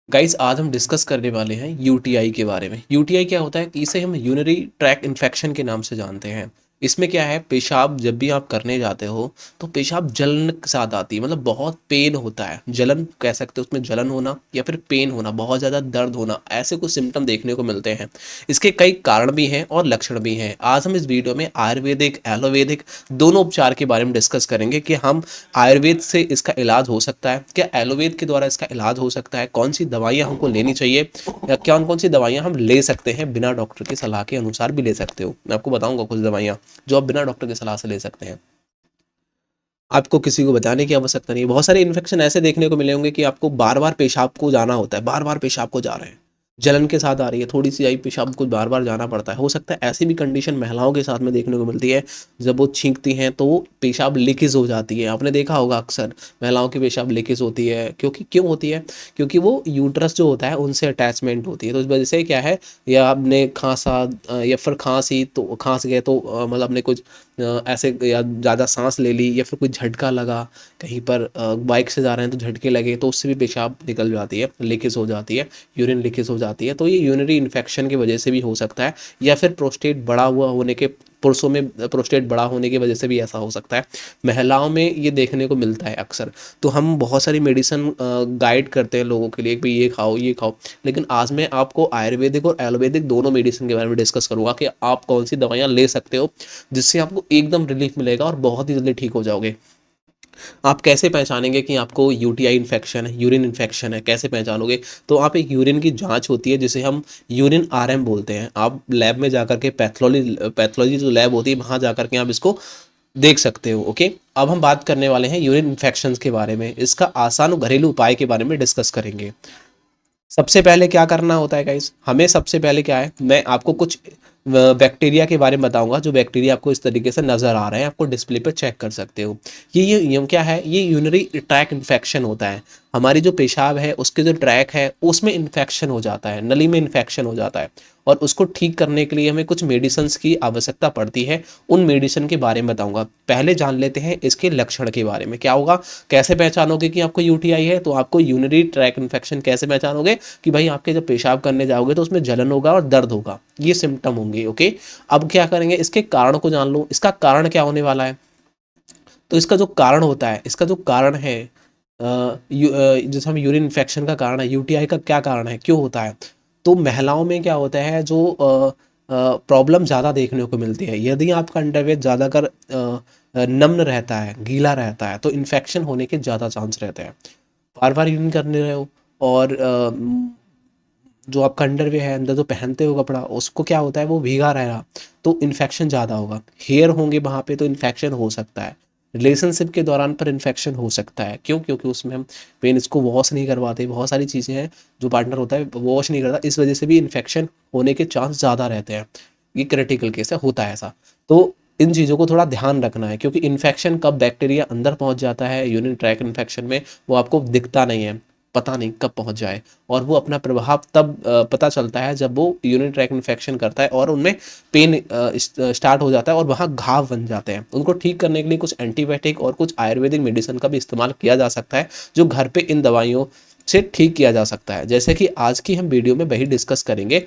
Guys आज हम discuss करने वाले हैं यूटीआई के बारे में। यूटीआई क्या होता है? इसे हम यूरिनरी ट्रैक इन्फेक्शन के नाम से जानते हैं। इसमें क्या है, पेशाब जब भी आप करने जाते हो तो पेशाब जलन के साथ आती है, मतलब बहुत पेन होता है। जलन कह सकते हो, उसमें जलन होना या फिर पेन होना, बहुत ज़्यादा दर्द होना, ऐसे कुछ सिम्टम देखने को मिलते हैं। इसके कई कारण भी हैं और लक्षण भी हैं। आज हम इस वीडियो में आयुर्वेदिक एलोवेदिक दोनों उपचार के बारे में डिस्कस करेंगे कि हम आयुर्वेद से इसका इलाज हो सकता है क्या, एलोवेद के द्वारा इसका इलाज हो सकता है, कौन सी दवाइयाँ हमको लेनी चाहिए या कौन कौन सी दवाइयाँ हम ले सकते हैं, बिना डॉक्टर की सलाह के अनुसार भी ले सकते हो। मैं आपको बताऊंगा कुछ दवाइयाँ जो आप बिना डॉक्टर की सलाह से ले सकते हैं। आपको किसी को बताने की आवश्यकता नहीं है। बहुत सारे इन्फेक्शन ऐसे देखने को मिले होंगे कि आपको बार बार पेशाब को जाना होता है, बार बार पेशाब को जा रहे हैं, जलन के साथ आ रही है, थोड़ी सी आई पेशाब को बार बार जाना पड़ता है। हो सकता है ऐसी भी कंडीशन महिलाओं के साथ में देखने को मिलती है, जब वो छींकती हैं तो पेशाब लीकेज हो जाती है। आपने देखा होगा अक्सर महिलाओं की पेशाब लीकेज होती है। क्यों होती है? क्योंकि वो यूट्रस जो होता है उनसे अटैचमेंट होती है। तो इस वजह से क्या है, या आपने खांसा या फिर खांसी तो खांस गए तो मतलब आपने कुछ ऐसे या ज़्यादा सांस ले ली या फिर कोई झटका लगा, कहीं पर बाइक से जा रहे हैं तो झटके लगे, तो उससे भी पेशाब निकल जाती है, लीकेज हो जाती है, यूरिन लीकेज हो जाती है। तो ये यूरिनरी इन्फेक्शन की वजह से भी हो सकता है, या फिर प्रोस्टेट बड़ा हुआ होने के, पुरुषों में प्रोस्टेट बड़ा होने की वजह से भी ऐसा हो सकता है। महिलाओं में ये देखने को मिलता है अक्सर। तो हम बहुत सारी मेडिसिन गाइड करते हैं लोगों के लिए कि ये खाओ ये खाओ, लेकिन आज मैं आपको आयुर्वेदिक और एलोपैथिक दोनों मेडिसिन के बारे में डिस्कस करूंगा कि आप कौन सी दवाइयाँ ले सकते हो जिससे आपको एकदम रिलीफ मिलेगा और बहुत ही जल्दी ठीक हो जाओगे। आप कैसे पहचानेंगे कि आपको यूटीआई इन्फेक्शन है, यूरिन इन्फेक्शन है, कैसे पहचानोगे? तो आप एक यूरिन की जांच होती है जिसे हम यूरिन आरएम बोलते हैं। आप लैब में जाकर के पैथोलॉजी जो लैब होती है वहाँ जाकर के आप इसको देख सकते हो। ओके, अब हम बात करने वाले हैं यूरिन इन्फेक्शन के बारे में। इसका आसान घरेलू उपाय के बारे में डिस्कस करेंगे। सबसे पहले क्या करना होता है गाइस, हमें सबसे पहले क्या है, मैं आपको कुछ बैक्टीरिया के बारे में बताऊंगा। जो बैक्टीरिया आपको इस तरीके से नजर आ रहे हैं, आपको डिस्प्ले पर चेक कर सकते हो। ये क्या है, ये यूरिनरी ट्रैक इन्फेक्शन होता है। हमारी जो पेशाब है उसके जो ट्रैक है उसमें इन्फेक्शन हो जाता है, नली में इन्फेक्शन हो जाता है, और उसको ठीक करने के लिए हमें कुछ मेडिसिन की आवश्यकता पड़ती है। उन मेडिसिन के बारे में बताऊंगा। पहले जान लेते हैं इसके लक्षण के बारे में। क्या होगा, कैसे पहचानोगे कि आपको यूटीआई है? तो आपको यूरिनरी ट्रैक इन्फेक्शन कैसे पहचानोगे कि भाई आपके जब पेशाब करने जाओगे तो उसमें जलन होगा और दर्द होगा, ये सिम्टम होंगे। ओके, अब क्या करेंगे, इसके कारण को जान लो। इसका कारण क्या होने वाला है? तो इसका जो कारण होता है, इसका जो कारण है जैसे हम यूरिन इन्फेक्शन का कारण है, यूटीआई का क्या कारण है, क्यों होता है? तो महिलाओं में क्या होता है, जो प्रॉब्लम ज़्यादा देखने को मिलती है, यदि आपका अंडरवेयर ज़्यादातर नम्न रहता है, गीला रहता है, तो इन्फेक्शन होने के ज़्यादा चांस रहते हैं। बार बार यूरिन करने रहे हो और जो आपका अंडरवेयर है, अंदर जो पहनते हो कपड़ा, उसको क्या होता है, वो भीगा रहेगा, तो इन्फेक्शन ज़्यादा होगा। हेयर होंगे वहाँ पे तो इन्फेक्शन हो सकता है। रिलेशनशिप के दौरान पर इन्फेक्शन हो सकता है। क्यों? क्योंकि उसमें हम पेनिस को वॉश नहीं करवाते, बहुत सारी चीज़ें हैं जो पार्टनर होता है वॉश नहीं करता, इस वजह से भी इन्फेक्शन होने के चांस ज़्यादा रहते हैं। ये क्रिटिकल केस है, होता है ऐसा। तो इन चीज़ों को थोड़ा ध्यान रखना है, क्योंकि इन्फेक्शन कब बैक्टीरिया अंदर पहुंच जाता है यूरिन ट्रैक इन्फेक्शन में, वो आपको दिखता नहीं है, पता नहीं कब पहुंच जाए। और वो अपना प्रभाव तब पता चलता है जब वो यूरिन ट्रैक इन्फेक्शन करता है और उनमें पेन स्टार्ट हो जाता है और वहाँ घाव बन जाते हैं। उनको ठीक करने के लिए कुछ एंटीबायोटिक और कुछ आयुर्वेदिक मेडिसिन का भी इस्तेमाल किया जा सकता है, जो घर पे इन दवाइयों से ठीक किया जा सकता है। जैसे कि आज की हम वीडियो में वही डिस्कस करेंगे।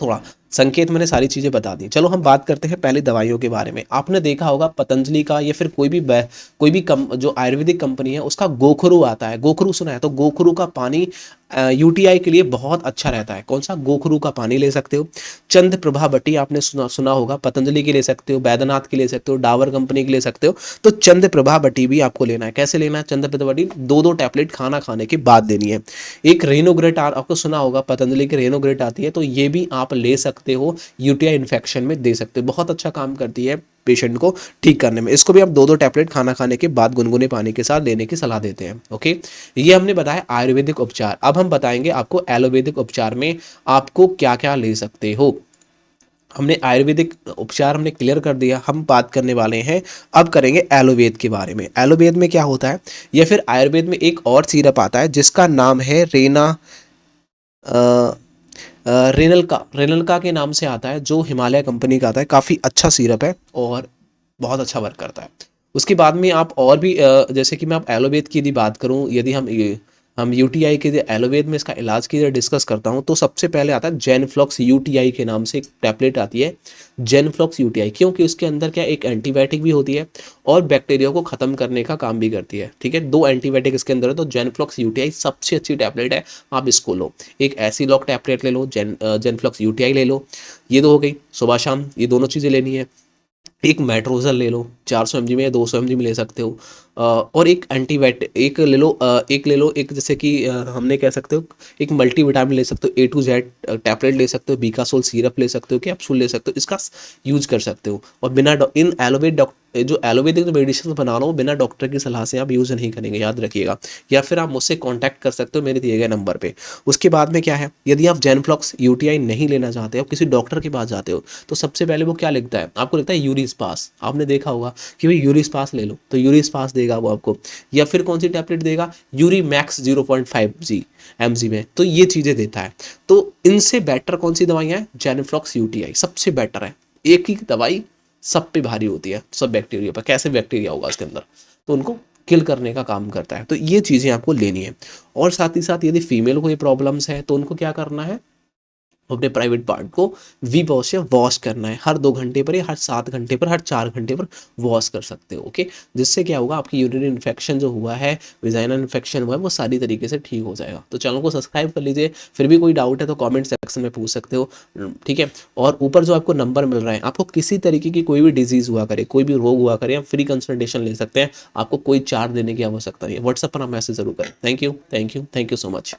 थोड़ा संकेत मैंने सारी चीज़ें बता दी। चलो हम बात करते हैं पहले दवाइयों के बारे में। आपने देखा होगा पतंजलि का या फिर कोई भी जो आयुर्वेदिक कंपनी है उसका गोखरू आता है। गोखरू सुना है? तो गोखरू का पानी यूटीआई के लिए बहुत अच्छा रहता है। कौन सा? गोखरू का पानी ले सकते हो। चंद प्रभा बटी आपने सुना होगा, पतंजलि की ले सकते हो, बैद्यनाथ की ले सकते हो, डाबर कंपनी की ले सकते हो। तो चंद प्रभा बटी भी आपको लेना है। कैसे लेना है चंद प्रभा बटी? 2-2 टैबलेट खाना खाने के बाद लेनी है। एक रेनोग्रेट आपको सुना होगा, पतंजलि की रेनोग्रेट आती है, तो ये भी आप ले सकते हो, यूटीआई इन्फेक्शन में दे सकते हो। बहुत अच्छा काम करती है पेशेंट को ठीक करने में। इसको भी आप 2-2 टैबलेट खाना खाने के बाद गुनगुने पानी के साथ लेने की सलाह देते हैं। ओके, ये हमने बताया आयुर्वेदिक उपचार। अब हम बताएंगे आपको एलोपैथिक उपचार में आपको क्या क्या ले सकते हो। हमने आयुर्वेदिक उपचार हमने क्लियर कर दिया, हम बात करने वाले हैं अब करेंगे एलोवेद के बारे में। एलोवेद में क्या होता है, या फिर आयुर्वेद में एक और सिरप आता है जिसका नाम है रेनलका के नाम से आता है, जो हिमालय कंपनी का आता है। काफ़ी अच्छा सिरप है और बहुत अच्छा वर्क करता है। उसके बाद में आप और भी जैसे कि मैं आप एलोवेद की यदि बात करूं, यदि हम हम यूटीआई के जो एलोवेद में इसका इलाज की जो डिस्कस करता हूँ, तो सबसे पहले आता है जेनफ्लॉक्स यूटीआई के नाम से एक टैबलेट आती है, जेनफ्लॉक्स यूटीआई, क्योंकि उसके अंदर क्या एक एंटीबायोटिक भी होती है और बैक्टीरिया को खत्म करने का काम भी करती है। ठीक है, 2 एंटीबायोटिक इसके अंदर है, तो जेनफ्लॉक्स यूटीआई सबसे अच्छी टैबलेट है, आप इसको लो। एक एसीलॉक टैबलेट ले लो, जेनफ्लॉक्स यूटीआई ले लो, ये 2 हो गई, सुबह शाम ये दोनों चीज़ें लेनी है। एक मेट्रोजल ले लो, 400 mg में या 200 mg में ले सकते हो। और एक एंटीबायोटिक एक ले लो, एक जैसे कि हमने कह सकते हो एक मल्टीविटामिन ले सकते हो, A to Z टैबलेट ले सकते हो, बीकासोल सिरप ले सकते हो, कैप्सूल ले सकते हो, इसका यूज कर सकते हो। और बिना इन जो एलोपैथिक जो मेडिसिन बना रहा हूँ बिना डॉक्टर की सलाह से आप यूज़ नहीं करेंगे, याद रखिएगा। या फिर आप मुझसे कांटेक्ट कर सकते हो मेरे दिए गए नंबर पे। उसके बाद में क्या है, यदि आप जेनफ्लॉक्स यूटीआई नहीं लेना चाहते हो, किसी डॉक्टर के पास जाते हो, तो सबसे पहले वो क्या लिखता है, आपको लिखता है यूरिस्पास। आपने देखा होगा कि भाई यूरिस्पास ले लो, तो यूरिस्पास देगा वो आपको। या फिर कौन सी टैबलेट देगा, यूरी मैक्स 0.5 mg में, तो ये चीज़ें देता है। तो इनसे बेटर कौन सी दवाइयाँ हैं, जेनफ्लॉक्स यूटीआई सबसे बेटर है। एक ही दवाई सब पे भारी होती है, सब बैक्टीरिया पर, कैसे बैक्टीरिया होगा इसके अंदर, तो उनको किल करने का काम करता है। तो ये चीज़ें आपको लेनी है। और साथ ही साथ यदि फीमेल को ये प्रॉब्लम्स है, तो उनको क्या करना है, अपने प्राइवेट पार्ट को वी वॉश से वॉश करना है, हर 2 घंटे पर या हर 7 घंटे पर, हर 4 घंटे पर वॉश कर सकते हो। ओके, जिससे क्या होगा, आपकी यूरिनरी इन्फेक्शन जो हुआ है, विजाइनल इन्फेक्शन हुआ है, वो सारी तरीके से ठीक हो जाएगा। तो चैनल को सब्सक्राइब कर लीजिए। फिर भी कोई डाउट है तो कमेंट सेक्शन में पूछ सकते हो। ठीक है, और ऊपर जो आपको नंबर मिल रहा है, आपको किसी तरीके की कोई भी डिजीज़ हुआ करे, कोई भी रोग हुआ करे, आप फ्री कंसल्टेशन ले सकते हैं। आपको कोई चार्ज देने की आवश्यकता नहीं है। व्हाट्सएप पर आप मैसेज जरूर करें। Thank you, thank you, thank you so much.